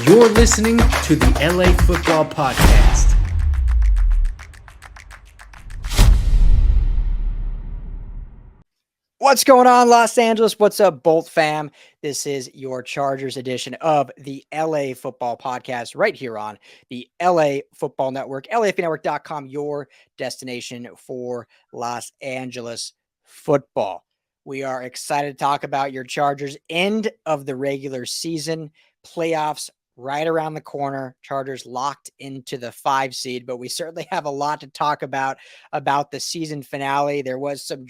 You're listening to the LA Football Podcast. What's going on, Los Angeles? What's up, Bolt fam? This is your Chargers edition of the LA Football Podcast right here on the LA Football Network, LAFNetwork.com, your destination for Los Angeles football. We are excited to talk about your Chargers end of the regular season, playoffs right around the corner, Chargers locked into the 5 seed, but we certainly have a lot to talk about the season finale. There was some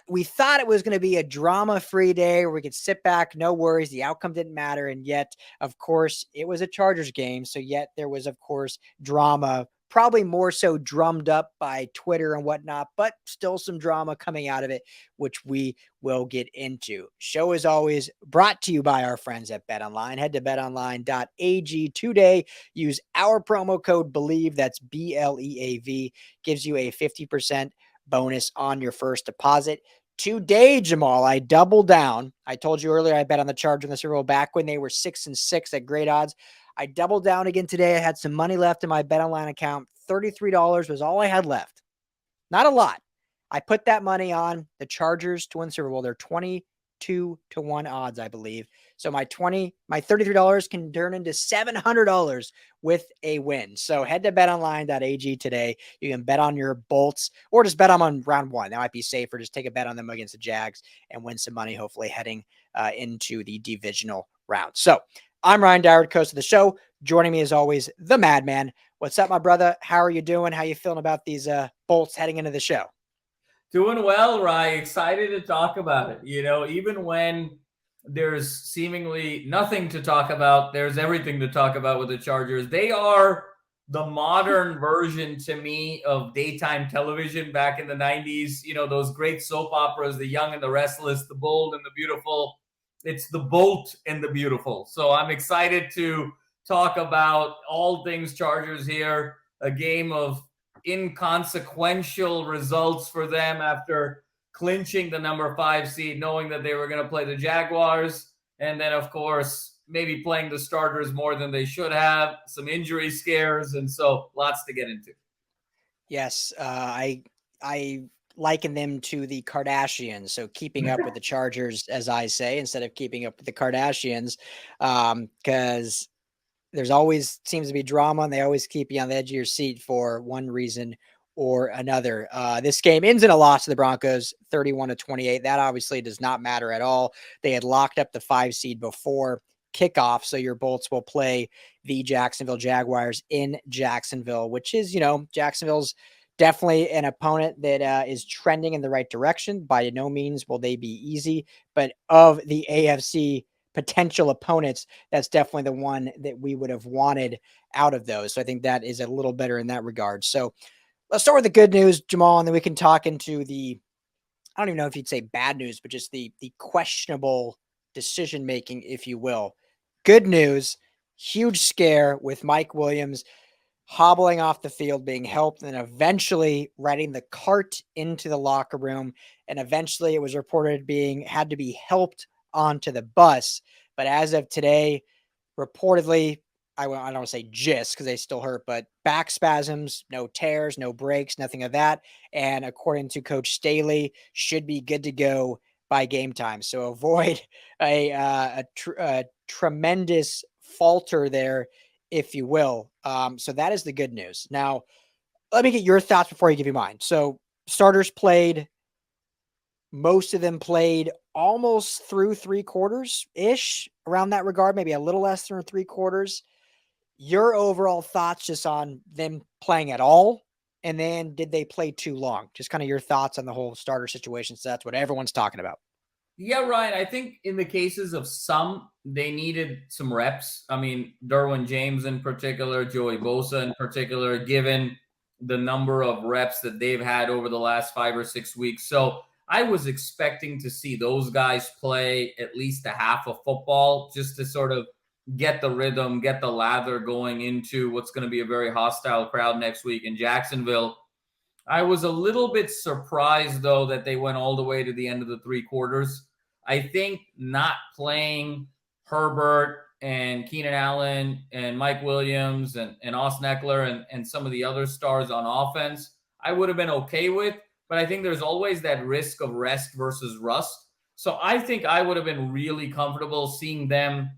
we thought it was going to be a drama-free day where we could sit back, no worries. The outcome didn't matter. And yet, of course, it was a Chargers game. So yet there was, of course, drama, probably more so drummed up by Twitter and whatnot, but still some drama coming out of it, which we will get into. Show, as always, brought to you by our friends at BetOnline. Head to betonline.ag today. Use our promo code BELIEVE, that's BLEAV, gives you a 50% bonus on your first deposit. Today, Jamal, I doubled down. I told you earlier I bet on the Chargers in the Super Bowl back when they were 6-6 at great odds. I doubled down again today. I had some money left in my BetOnline account. $33 was all I had left. Not a lot. I put that money on the Chargers to win the Super Bowl. They're 22-1 odds, I believe. So my $33 can turn into $700 with a win. So head to betonline.ag today. You can bet on your Bolts or just bet on round one. That might be safer. Just take a bet on them against the Jags and win some money, hopefully heading into the divisional round. So I'm Ryan Doward, host of the show. Joining me as always, the Madman. What's up, my brother? How are you doing? How you feeling about these Bolts heading into the show? Doing well, Ryan. Excited to talk about it. You know, even when there's seemingly nothing to talk about, there's everything to talk about with the Chargers. They are the modern version to me of daytime television back in the 90s. You know, those great soap operas, The Young and the Restless, The Bold and the Beautiful. It's The Bolt and the Beautiful. So I'm excited to talk about all things Chargers here. A game of inconsequential results for them after clinching the number 5 seed, knowing that they were going to play the Jaguars. And then, of course, maybe playing the starters more than they should have, some injury scares. And so lots to get into. Yes. I liken them to the Kardashians. So keeping up with the Chargers, as I say, instead of keeping up with the Kardashians, because there's always seems to be drama and they always keep you on the edge of your seat for one reason or another. This game ends in a loss to the Broncos, 31-28. That obviously does not matter at all. They had locked up the 5 seed before kickoff. So your Bolts will play the Jacksonville Jaguars in Jacksonville, which is, Jacksonville's definitely an opponent that is trending in the right direction. By no means will they be easy, but of the AFC potential opponents, that's definitely the one that we would have wanted out of those. So I think that is a little better in that regard. So let's start with the good news, Jamal, and then we can talk into I don't even know if you'd say bad news, but just the questionable decision-making, if you will. Good news, huge scare with Mike Williams hobbling off the field, being helped, and eventually riding the cart into the locker room. And eventually it was reported had to be helped onto the bus. But as of today, reportedly, I don't want to say just because they still hurt, but back spasms, no tears, no breaks, nothing of that. And according to Coach Staley, should be good to go by game time. So avoid a tremendous falter there, if you will. So that is the good news. Now, let me get your thoughts before you give me mine. So starters played. Most of them played almost through 3/4-ish, around that regard, maybe a little less than 3/4. Your overall thoughts just on them playing at all, and then did they play too long? Just kind of your thoughts on the whole starter situation, so that's what everyone's talking about. Yeah, Ryan, I think in the cases of some, they needed some reps. I mean, Derwin James in particular, Joey Bosa in particular, given the number of reps that they've had over the last 5 or 6 weeks. So I was expecting to see those guys play at least a half of football just to sort of get the rhythm, get the lather going into what's going to be a very hostile crowd next week in Jacksonville. I was a little bit surprised, though, that they went all the way to the end of the 3/4. I think not playing Herbert, and Keenan Allen and Mike Williams and Austin Ekeler and some of the other stars on offense, I would have been okay with. But I think there's always that risk of rest versus rust. So I think I would have been really comfortable seeing them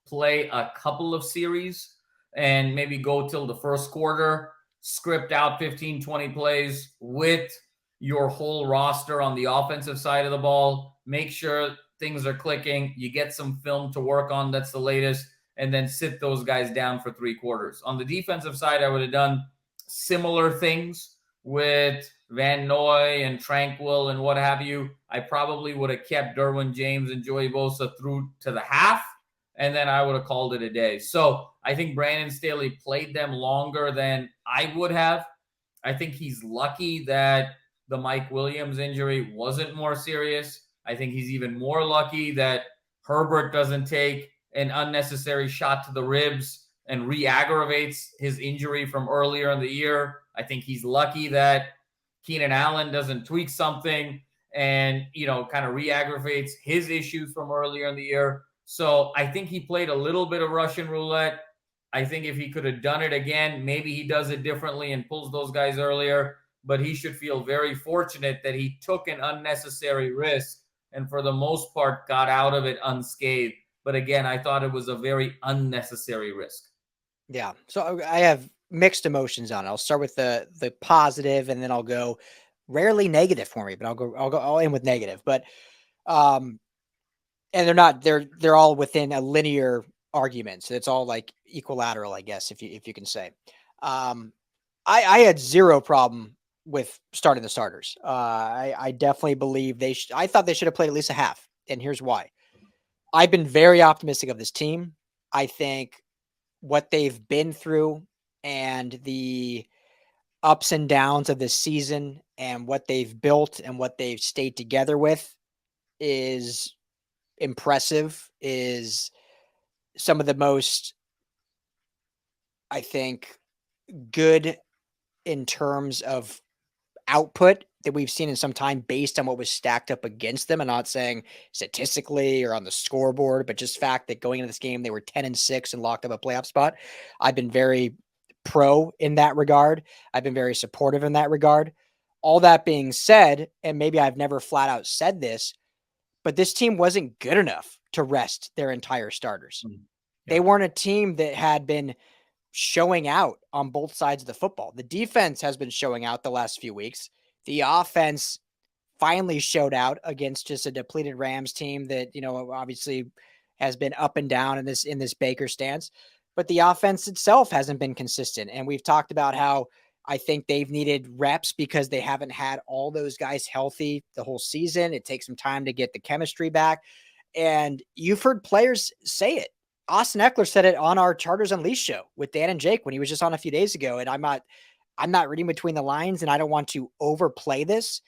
play a couple of series and maybe go till the first quarter, script out 15, 20 plays with your whole roster on the offensive side of the ball, make sure things are clicking, you get some film to work on, that's the latest, and then sit those guys down for 3 quarters. On the defensive side, I would have done similar things with Van Noy and Tranquil and what have you. I probably would have kept Derwin James and Joey Bosa through to the half, and then I would have called it a day. So I think Brandon Staley played them longer than I would have. I think he's lucky that the Mike Williams injury wasn't more serious. I think he's even more lucky that Herbert doesn't take an unnecessary shot to the ribs and re-aggravates his injury from earlier in the year. I think he's lucky that Keenan Allen doesn't tweak something and, kind of re-aggravates his issues from earlier in the year. So I think he played a little bit of Russian roulette. I think if he could have done it again, maybe he does it differently and pulls those guys earlier. But he should feel very fortunate that he took an unnecessary risk and for the most part got out of it unscathed. But again, I thought it was a very unnecessary risk. Yeah. So I have mixed emotions on it. I'll start with the positive and then I'll go rarely negative for me, but I'll end with negative. But and they're all within a linear argument. So it's all like equilateral, I guess, if you can say. I had zero problem with starting the starters. I definitely believe I thought they should have played at least a half. And here's why. I've been very optimistic of this team. I think what they've been through and the ups and downs of this season and what they've built and what they've stayed together with is impressive, is some of the most, I think, good in terms of output that we've seen in some time based on what was stacked up against them. I'm not saying statistically or on the scoreboard, but just fact that going into this game, they were 10-6 and locked up a playoff spot. I've been very pro in that regard. I've been very supportive in that regard. All that being said, and maybe I've never flat out said this, but this team wasn't good enough to rest their entire starters. Yeah. They weren't a team that had been showing out on both sides of the football. The defense has been showing out the last few weeks. The offense finally showed out against just a depleted Rams team that, obviously has been up and down in this Baker stance, but the offense itself hasn't been consistent. And we've talked about how I think they've needed reps because they haven't had all those guys healthy the whole season. It takes some time to get the chemistry back. And you've heard players say it. Austin Ekeler said it on our Chargers Unleashed show with Dan and Jake when he was just on a few days ago. And I'm not reading between the lines and I don't want to overplay this,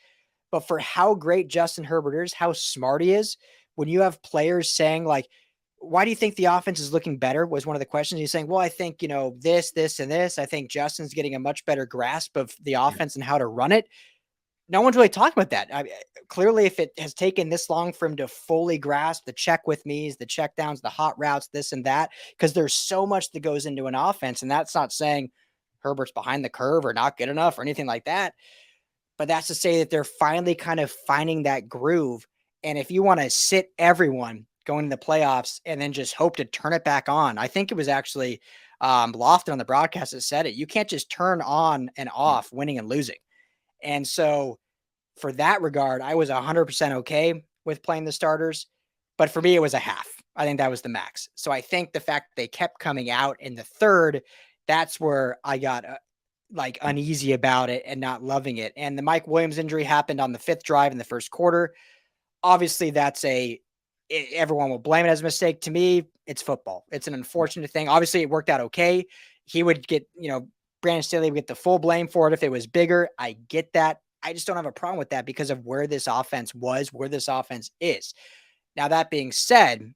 but for how great Justin Herbert is, how smart he is, when you have players saying like, why do you think the offense is looking better was one of the questions. He's saying, well, I think, this, and this, I think Justin's getting a much better grasp of the offense and how to run it. No one's really talking about that. Clearly, if it has taken this long for him to fully grasp the check with me's, the check downs, the hot routes, this and that, because there's so much that goes into an offense. And that's not saying Herbert's behind the curve or not good enough or anything like that. But that's to say that they're finally kind of finding that groove. And if you want to sit everyone going to the playoffs and then just hope to turn it back on, I think it was actually Lofton on the broadcast that said it. You can't just turn on and off winning and losing. And so for that regard, I was 100% okay with playing the starters, but for me, it was a half. I think that was the max. So I think the fact that they kept coming out in the third, that's where I got uneasy about it and not loving it. And the Mike Williams injury happened on the 5th drive in the first quarter. Obviously that's everyone will blame it as a mistake. To me, it's football. It's an unfortunate thing. Obviously it worked out okay. He would get, Brandon Staley would get the full blame for it if it was bigger. I get that. I just don't have a problem with that because of where this offense was, where this offense is. Now, that being said,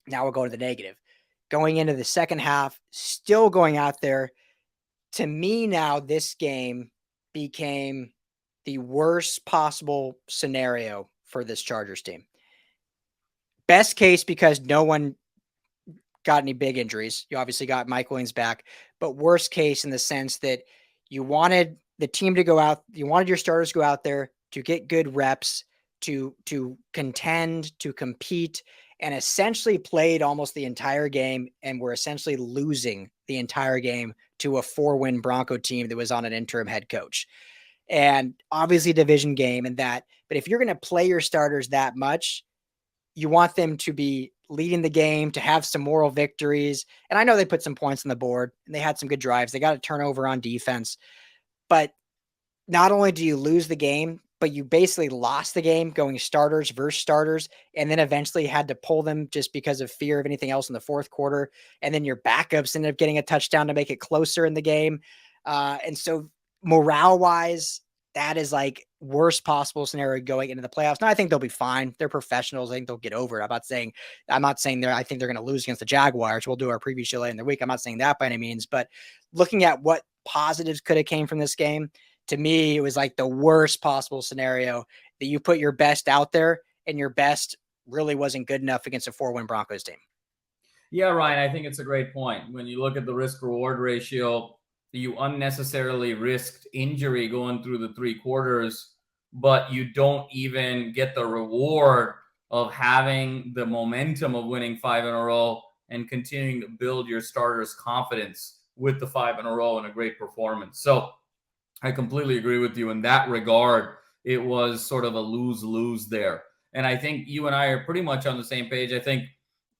now we'll go to the negative. Going into the second half, still going out there, to me now this game became the worst possible scenario for this Chargers team. Best case because no one got any big injuries. You obviously got Mike Williams back, but worst case in the sense that you wanted the team to go out, you wanted your starters to go out there to get good reps, to contend, to compete, and essentially played almost the entire game and were essentially losing the entire game to a 4-win Bronco team that was on an interim head coach. And obviously division game and that, but if you're going to play your starters that much, you want them to be leading the game, to have some moral victories. And I know they put some points on the board and they had some good drives. They got a turnover on defense, but not only do you lose the game, but you basically lost the game going starters versus starters, and then eventually had to pull them just because of fear of anything else in the fourth quarter. And then your backups ended up getting a touchdown to make it closer in the game. And so morale wise, that is like worst possible scenario going into the playoffs. Now I think they'll be fine. They're professionals. I think they'll get over it. I think they're going to lose against the Jaguars. We'll do our preview show later in the week. I'm not saying that by any means, but looking at what positives could have came from this game, to me, it was like the worst possible scenario that you put your best out there and your best really wasn't good enough against a 4-win Broncos team. Yeah, Ryan, I think it's a great point. When you look at the risk-reward ratio, you unnecessarily risked injury going through the 3 quarters, but you don't even get the reward of having the momentum of winning 5 in a row and continuing to build your starters' confidence with the 5 in a row and a great performance. So I completely agree with you in that regard. It was sort of a lose-lose there. And I think you and I are pretty much on the same page. I think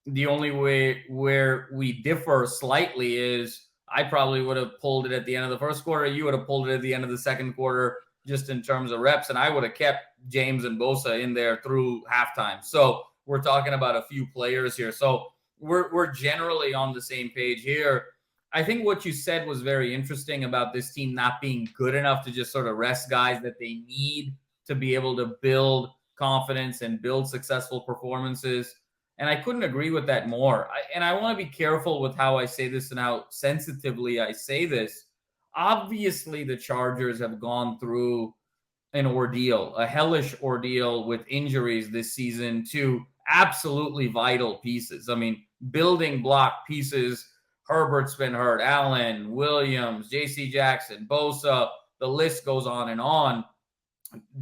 the only way where we differ slightly is I probably would have pulled it at the end of the first quarter. You would have pulled it at the end of the second quarter, just in terms of reps. And I would have kept James and Bosa in there through halftime. So we're talking about a few players here. So we're generally on the same page here. I think what you said was very interesting about this team not being good enough to just sort of rest guys that they need to be able to build confidence and build successful performances. And I couldn't agree with that more. I want to be careful with how I say this and how sensitively I say this. Obviously, the Chargers have gone through an ordeal, a hellish ordeal with injuries this season to absolutely vital pieces. I mean, building block pieces. Herbert's been hurt, Allen, Williams, J.C. Jackson, Bosa, the list goes on and on.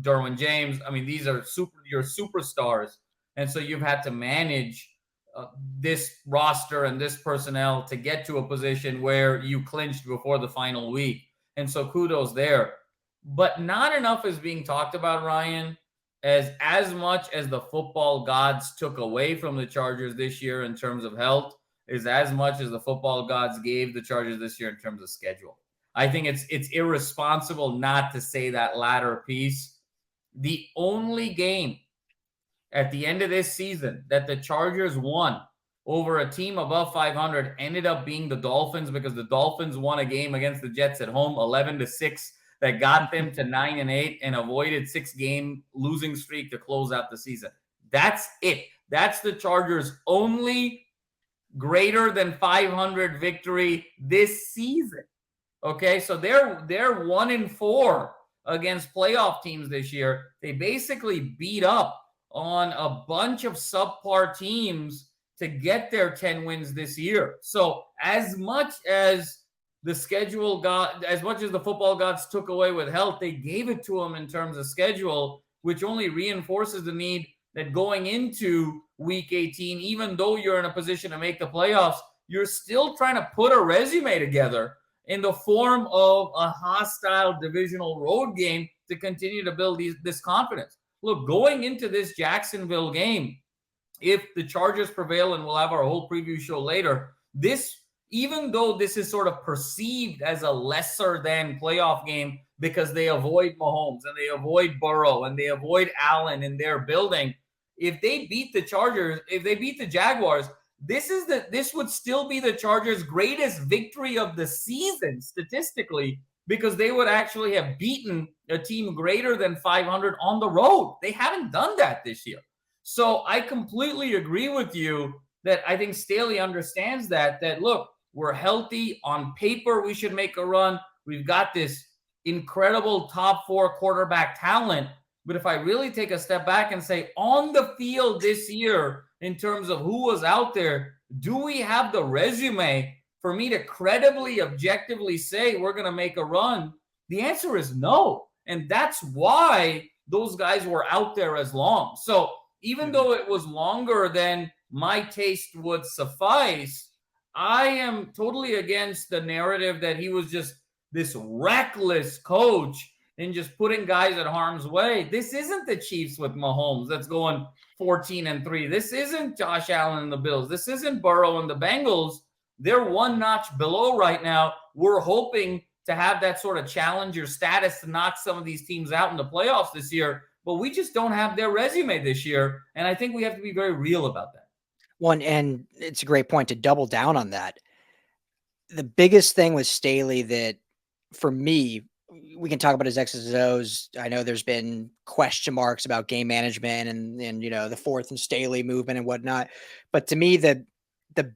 Derwin James, I mean, these are your superstars. And so you've had to manage this roster and this personnel to get to a position where you clinched before the final week. And so kudos there. But not enough is being talked about, Ryan, as much as the football gods took away from the Chargers this year in terms of health, is as much as the football gods gave the Chargers this year in terms of schedule. I think it's irresponsible not to say that latter piece. The only game at the end of this season that the Chargers won over a team above 500 ended up being the Dolphins, because the Dolphins won a game against the Jets at home 11-6 that got them to 9-8 and avoided 6-game losing streak to close out the season. That's it. That's the Chargers' only greater than 500 victory this season. Okay, so they're 1-4 against playoff teams this year. They basically beat up on a bunch of subpar teams to get their 10 wins this year. So as much as the football gods took away with health, they gave it to them in terms of schedule, which only reinforces the need that going into week 18, even though you're in a position to make the playoffs, you're still trying to put a resume together in the form of a hostile divisional road game to continue to build this confidence. Look, going into this Jacksonville game, if the Chargers prevail, and we'll have our whole preview show later, even though this is sort of perceived as a lesser than playoff game because they avoid Mahomes and they avoid Burrow and they avoid Allen in their building, if they beat the Chargers, if they beat the Jaguars, this would still be the Chargers' greatest victory of the season statistically, because they would actually have beaten a team greater than 500 on the road. They haven't done that this year. So I completely agree with you that I think Staley understands that look, we're healthy. On paper, we should make a run. We've got this incredible top 4 quarterback talent. But if I really take a step back and say on the field this year, in terms of who was out there, Do we have the resume for me to credibly, objectively say we're going to make a run? The answer is no. And that's why those guys were out there as long. So even though it was longer than my taste would suffice, I am totally against the narrative that he was just this reckless coach and just putting guys at harm's way. This isn't the Chiefs with Mahomes that's going 14-3. This isn't Josh Allen and the Bills. This isn't Burrow and the Bengals. They're one notch below right now. We're hoping to have that sort of challenger status to knock some of these teams out in the playoffs this year, but we just don't have their resume this year. And I think we have to be very real about that. One, and it's a great point to double down on that. The biggest thing with Staley that, for me, we can talk about his X's and O's. I know there's been question marks about game management and the fourth and Staley movement and whatnot. But to me, the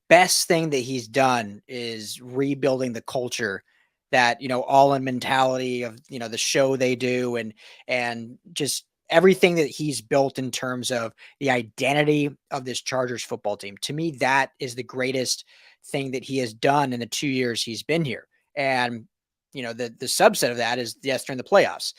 best thing that he's done is rebuilding the culture, that, all in mentality of, the show they do and just everything that he's built in terms of the identity of this Chargers football team. To me, that is the greatest thing that he has done in the 2 years he's been here. And, the subset of that is, yes, during the playoffs.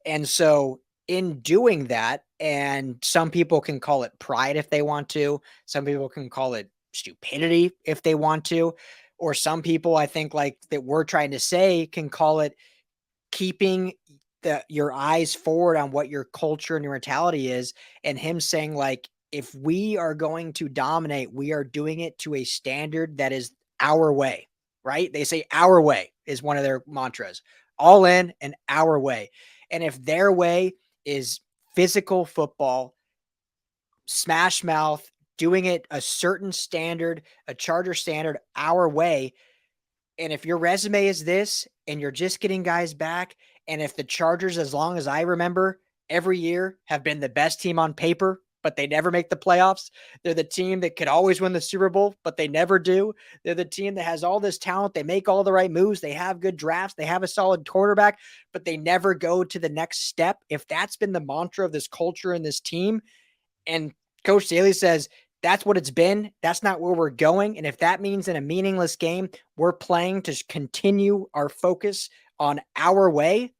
And so in doing that, and some people can call it pride if they want to, some people can call it stupidity if they want to, or some people, I think, like that we're trying to say, can call it keeping your eyes forward on what your culture and your mentality is. And him saying, like, if we are going to dominate, we are doing it to a standard that is our way, right? They say our way is one of their mantras, all in and our way. And if their way is physical football, smash mouth, doing it a certain standard, a Charger standard, our way. And if your resume is this and you're just getting guys back, and if the Chargers, as long as I remember, every year have been the best team on paper, but they never make the playoffs. They're the team that could always win the Super Bowl, but they never do. They're the team that has all this talent. They make all the right moves. They have good drafts. They have a solid quarterback, but they never go to the next step. If that's been the mantra of this culture and this team, and Coach Staley says, that's what it's been, that's not where we're going. And if that means in a meaningless game, we're playing to continue our focus on our way,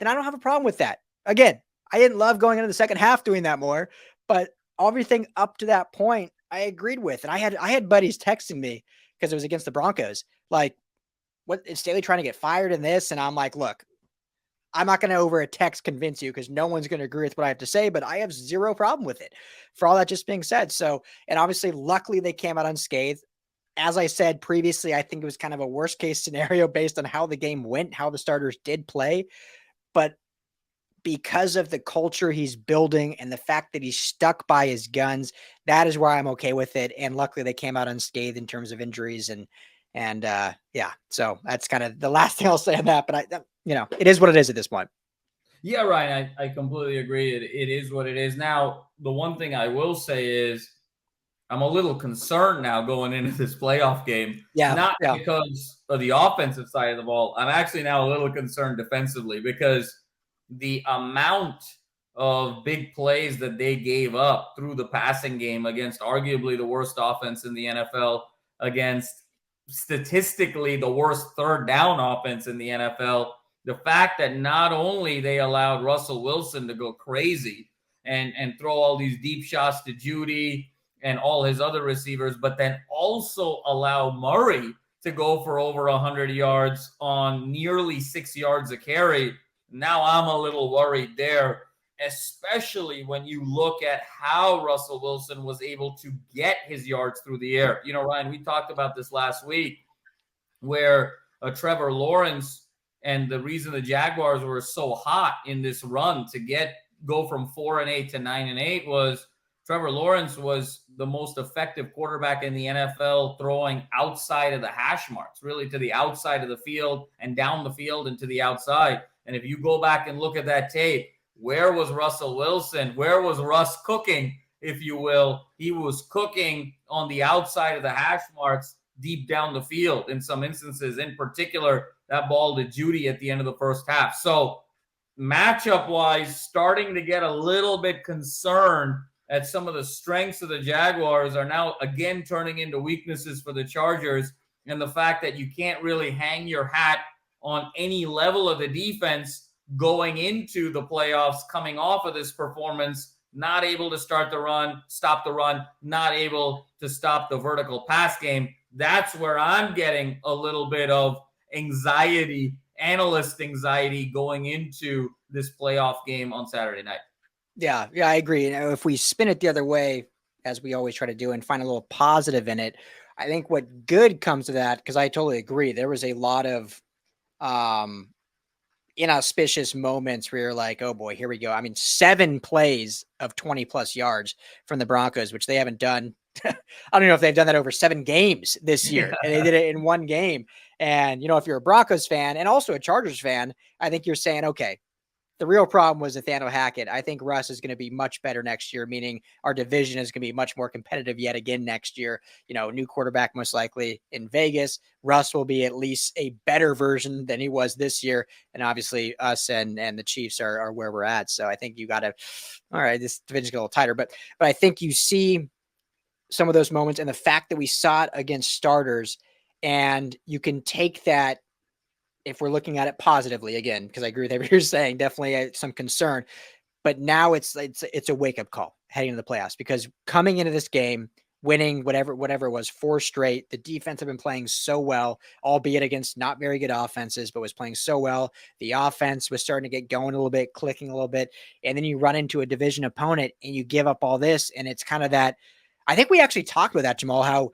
then I don't have a problem with that. Again, I didn't love going into the second half doing that more, but everything up to that point, I agreed with. And I had buddies texting me because it was against the Broncos. Like, what is Staley trying to get fired in this? And I'm like, look, I'm not going to over a text convince you because no one's going to agree with what I have to say, but I have zero problem with it, for all that just being said. So, and obviously, luckily they came out unscathed. As I said previously, I think it was kind of a worst case scenario based on how the game went, how the starters did play. But because of the culture he's building and the fact that he's stuck by his guns, that is why I'm okay with it. And luckily they came out unscathed in terms of injuries and yeah. So that's kind of the last thing I'll say on that, but it is what it is at this point. Yeah, Ryan, I completely agree. It is what it is. Now, the one thing I will say is I'm a little concerned now going into this playoff game. Not because of the offensive side of the ball. I'm actually now a little concerned defensively because the amount of big plays that they gave up through the passing game against arguably the worst offense in the NFL, against statistically the worst third down offense in the NFL, the fact that not only they allowed Russell Wilson to go crazy and throw all these deep shots to Judy and all his other receivers, but then also allow Murray to go for over 100 yards on nearly 6 yards a carry. Now I'm a little worried there, especially when you look at how Russell Wilson was able to get his yards through the air. Ryan, we talked about this last week where Trevor Lawrence, and the reason the Jaguars were so hot in this run to go from 4-8 to 9-8 was Trevor Lawrence was the most effective quarterback in the NFL throwing outside of the hash marks, really to the outside of the field and down the field and to the outside. And if you go back and look at that tape, where was Russell Wilson? Where was Russ cooking, if you will? He was cooking on the outside of the hash marks deep down the field in some instances, in particular, that ball to Judy at the end of the first half. So matchup-wise, starting to get a little bit concerned at some of the strengths of the Jaguars are now again turning into weaknesses for the Chargers, and the fact that you can't really hang your hat on any level of the defense going into the playoffs, coming off of this performance, not able to stop the run, not able to stop the vertical pass game. That's where I'm getting a little bit of anxiety, analyst anxiety going into this playoff game on Saturday night. Yeah, I agree. If we spin it the other way, as we always try to do, and find a little positive in it, I think what good comes to that, because I totally agree, there was a lot of inauspicious moments where you're like, oh boy, here we go. I mean, 7 plays of 20 plus yards from the Broncos, which they haven't done. I don't know if they've done that over 7 games this year, and they did it in one game. And, if you're a Broncos fan and also a Chargers fan, I think you're saying, okay, the real problem was Nathaniel Hackett. I think Russ is going to be much better next year, meaning our division is going to be much more competitive yet again next year. New quarterback most likely in Vegas. Russ will be at least a better version than he was this year. And obviously us and the Chiefs are where we're at. So I think you got to, all right, this division's a little tighter, but I think you see some of those moments and the fact that we saw it against starters, and you can take that, if we're looking at it positively again, because I agree with everything you're saying, definitely some concern, but now it's a wake up call heading into the playoffs, because coming into this game, winning whatever it was, 4 straight, the defense have been playing so well, albeit against not very good offenses, but was playing so well. The offense was starting to get going a little bit, clicking a little bit. And then you run into a division opponent and you give up all this. And it's kind of that, I think we actually talked about that, Jamal, how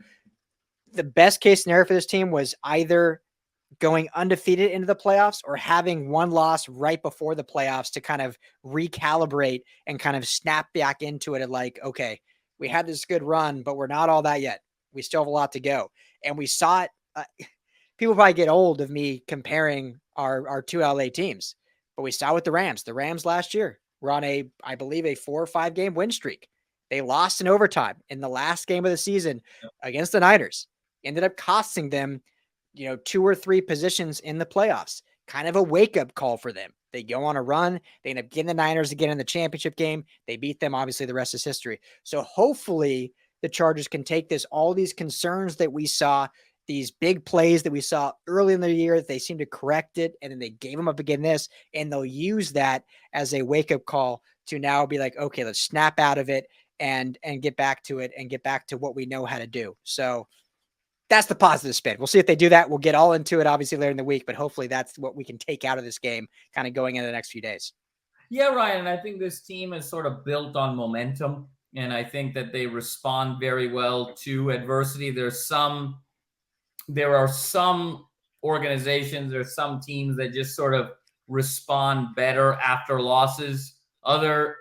the best case scenario for this team was either going undefeated into the playoffs or having one loss right before the playoffs to kind of recalibrate and kind of snap back into it. And like, okay, we had this good run, but we're not all that yet. We still have a lot to go. And we saw it. People probably get old of me comparing our 2 LA teams, but we saw with the Rams. The Rams last year were on I believe a 4 or 5 game win streak. They lost in overtime in the last game of the season against the Niners. Ended up costing them 2 or 3 positions in the playoffs. Kind of a wake-up call for them. They go on a run. They end up getting the Niners again in the championship game. They beat them. Obviously, the rest is history. So hopefully the Chargers can take all these concerns that we saw, these big plays that we saw early in the year, they seem to correct it, and then they gave them up again and they'll use that as a wake-up call to now be like, okay, let's snap out of it and get back to it and get back to what we know how to do. So that's the positive spin. We'll see if they do that. We'll get all into it obviously later in the week, but hopefully that's what we can take out of this game kind of going into the next few days. Yeah, Ryan. I think this team is sort of built on momentum, and I think that they respond very well to adversity. There are some organizations, there's some teams that just sort of respond better after losses. Other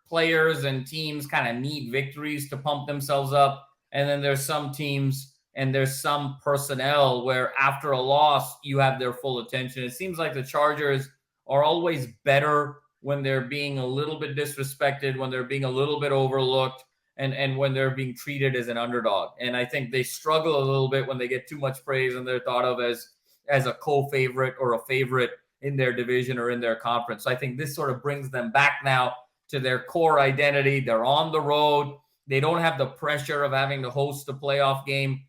players and teams kind of need victories to pump themselves up. And then there's some teams and there's some personnel where after a loss, you have their full attention. It seems like the Chargers are always better when they're being a little bit disrespected, when they're being a little bit overlooked, and when they're being treated as an underdog. And I think they struggle a little bit when they get too much praise and they're thought of as a co-favorite or a favorite in their division or in their conference. So I think this sort of brings them back now to their core identity. They're on the road. They don't have the pressure of having to host a playoff game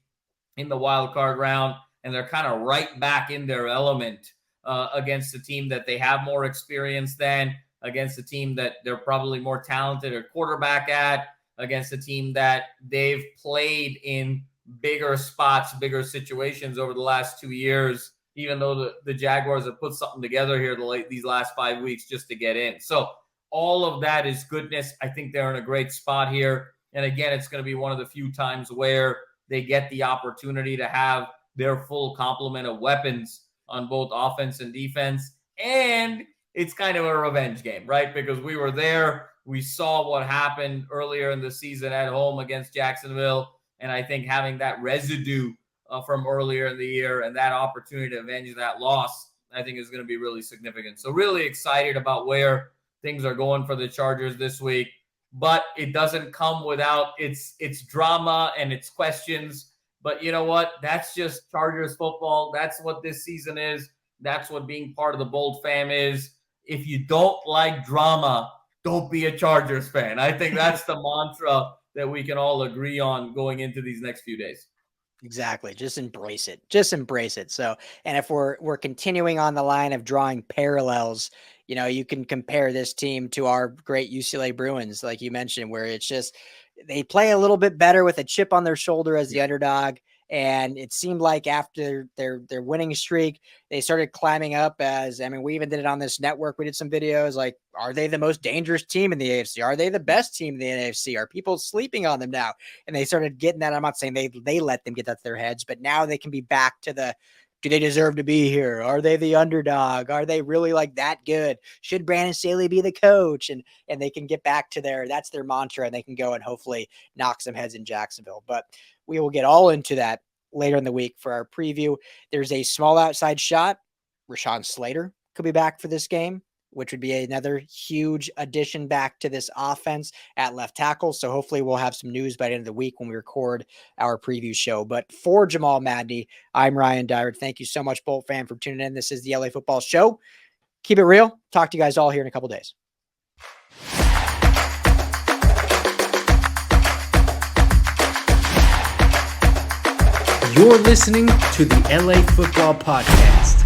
in the wild card round, and they're kind of right back in their element against a team that they have more experience than, against a team that they're probably more talented at quarterback at, against a team that they've played in bigger spots, bigger situations over the last 2 years, even though the Jaguars have put something together here these last 5 weeks just to get in. So all of that is goodness. I think they're in a great spot here. And again, it's going to be one of the few times where they get the opportunity to have their full complement of weapons on both offense and defense. And it's kind of a revenge game, right? Because we were there. We saw what happened earlier in the season at home against Jacksonville. And I think having that residue from earlier in the year and that opportunity to avenge that loss, I think is going to be really significant. So really excited about where things are going for the Chargers this week. But it doesn't come without its drama and its questions. But you know what? That's just Chargers football. That's what this season is. That's what being part of the Bold fam is. If you don't like drama, don't be a Chargers fan. I think that's the mantra that we can all agree on going into these next few days. Exactly. Just embrace it. Just embrace it. So, and if we're continuing on the line of drawing parallels, you can compare this team to our great UCLA Bruins, like you mentioned, where it's just they play a little bit better with a chip on their shoulder as the underdog. And it seemed like after their winning streak, they started climbing up we even did it on this network. We did some videos like, are they the most dangerous team in the AFC? Are they the best team in the NFC? Are people sleeping on them now? And they started getting that. I'm not saying they let them get that to their heads, but now they can be back to do they deserve to be here? Are they the underdog? Are they really like that good? Should Brandon Staley be the coach? And they can get back to that's their mantra, and they can go and hopefully knock some heads in Jacksonville. But we will get all into that later in the week for our preview. There's a small outside shot. Rashawn Slater could be back for this game, which would be another huge addition back to this offense at left tackle. So hopefully we'll have some news by the end of the week when we record our preview show. But for Jamal Madney, I'm Ryan Dyer. Thank you so much, Bolt fan, for tuning in. This is the LA Football Show. Keep it real. Talk to you guys all here in a couple days. You're listening to the LA Football Podcast.